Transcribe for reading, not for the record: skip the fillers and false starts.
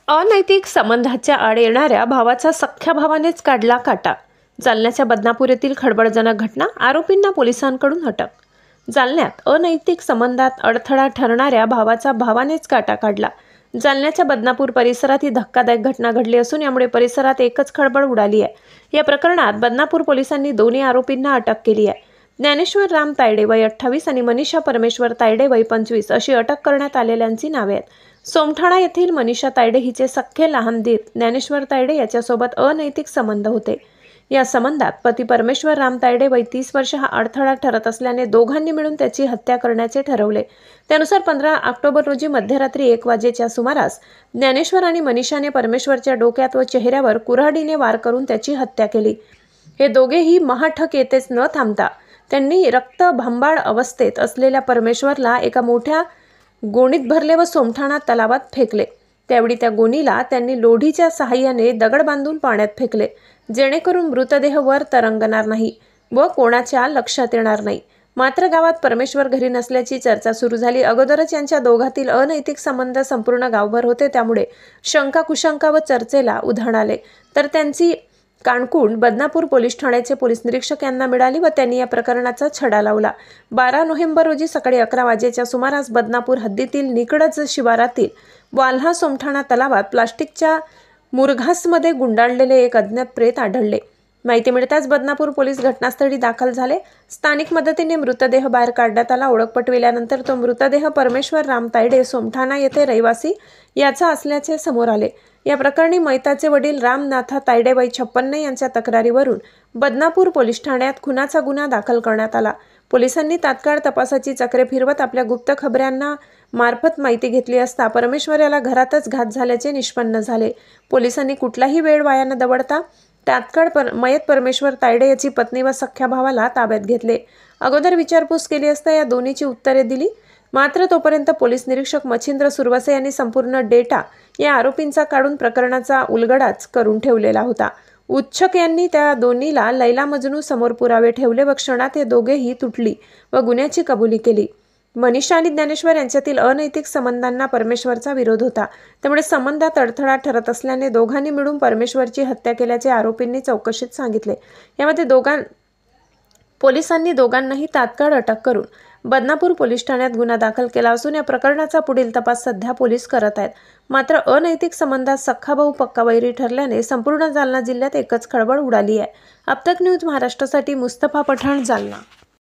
अनैतिक संबंधाच्या आड येणाऱ्या भावाचा सख्ख्या भावानेच काढला काटा। जालन्याच्या बदनापूर येथील खळबळजनक घटना, आरोपींना पोलिसांकडून अटक। जालन्यात अनैतिक संबंधात अडथळा ठरणाऱ्या भावाचा भावानेच काटा काढला। जालन्याच्या बदनापूर परिसरात ही धक्कादायक घटना घडली असून यामुळे परिसरात एकच खळबळ उडाली आहे। या प्रकरणात बदनापूर पोलिसांनी दोन्ही आरोपींना अटक केली आहे। ज्ञानेश्वर राम तायडे वय 28 आणि मनीषा परमेश्वर तायडे वय 25 अशी अटक करण्यात आलेल्यांची नावे आहेत। सोमठाणा येथील मनीषा तायडे हिचे सख्खे लहान दीर ज्ञानेश्वर तायडे याच्यासोबत अनैतिक संबंध होते। या संबंधात पती परमेश्वर राम तायडे वय 30 वर्ष हा अडथळा ठरत असल्याने दोघांनी मिळून त्याची हत्या करण्याचे ठरवले। त्यानुसार 15 ऑक्टोबर रोजी मध्यरात्री 1 वाजेच्या सुमारास ज्ञानेश्वर आणि मनीषाने परमेश्वरच्या डोक्यात व चेहऱ्यावर कुऱ्हाडीने वार करून त्याची हत्या केली। हे दोघेही महाठक येथेच न थांबता त्यांनी रक्तभांबाळ अवस्थेत असलेल्या परमेश्वरला एका मोठ्या गोणीत भरले व सोमठाणा तलावात फेकले। त्यावेळी त्या गोणीला त्यांनी लोढीच्या सहाय्याने दगड बांधून पाण्यात फेकले, जेणेकरून मृतदेह वर तरंगणार नाही व कोणाच्या लक्षात येणार नाही। मात्र गावात परमेश्वर घरी नसल्याची चर्चा सुरू झाली। अगोदरच यांच्या दोघातील अनैतिक संबंध संपूर्ण गावभर होते, त्यामुळे शंका कुशंका व चर्चेला उधाण आले। तर त्यांची काणकुण बदनापूर पोलीस ठाण्याचे पोलीस निरीक्षक यांना मिळाली व त्यांनी या प्रकरणाचा छडा लावला। 12 नोव्हेंबर रोजी सकाळी 11 वाजेच्या सुमारास बदनापूर हद्दीतील निकडज शिवारातील वाल्हा सोमठाणा तलावात प्लास्टिकच्या मुरघासमध्ये गुंडाळलेले एक अज्ञात प्रेत आढळले। माहिती मिळताच बदनापूर पोलीस घटनास्थळी दाखल झाले। स्थानिक मदतीने मृतदेह बाहेर काढण्यात आला। ओळख पटविल्यानंतर तो मृतदेह परमेश्वर राम तायडे सोमठाणा येथे रहिवासी याचा असल्याचे समोर आले। या प्रकरणी मैताचे वडील रामनाथा तायडे वय 56 यांच्या तक्रारीवरून बदनापूर पोलीस ठाण्यात खुनाचा गुन्हा दाखल करण्यात आला। पोलिसांनी तात्काळ तपासाची चक्रे फिरवत आपल्या गुप्त खबऱ्यांना मार्फत माहिती घेतली असता परमेश्वर याला घरातच घात झाल्याचे निष्पन्न झाले। पोलिसांनी कुठलाही वेळ वाया न दवडता तात्काळ मयत परमेश्वर तायडे याची पत्नी व सख्ख्या भावाला ताब्यात घेतले। अगोदर विचारपूस केली असता या दोन्हीची उत्तरे दिली, मात्र तोपर्यंत पोलीस निरीक्षक मच्छिंद्र सुरवसे यांनी संपूर्ण डेटा या आरोपींचा काढून प्रकरणाचा उलगडाच करून ठेवलेला होता। उच्छक यांनी त्या दोन्हीला लैला मजनू समोर पुरावे ठेवले व क्षणात हे दोघेही तुटली व गुन्ह्याची कबुली केली। मनीषा आणि ज्ञानेश्वर यांच्यातील अनैतिक संबंधांना परमेश्वरचा विरोध होता, त्यामुळे संबंधात अडथळा ठरत असल्याने दोघांनी मिळून परमेश्वरची हत्या केल्याचे आरोपींनी चौकशीत सांगितले। यामध्ये पोलिसांनी दोघांनाही तात्काळ अटक करून बदनापूर पोलीस ठाण्यात गुन्हा दाखल केला असून या प्रकरणाचा पुढील तपास सध्या पोलीस करत आहेत। मात्र अनैतिक संबंधात सख्खा भाऊ पक्का वैरी ठरल्याने संपूर्ण जालना जिल्ह्यात एकच खळबळ उडाली आहे। अब तक न्यूज महाराष्ट्रासाठी मुस्तफा पठाण, जालना।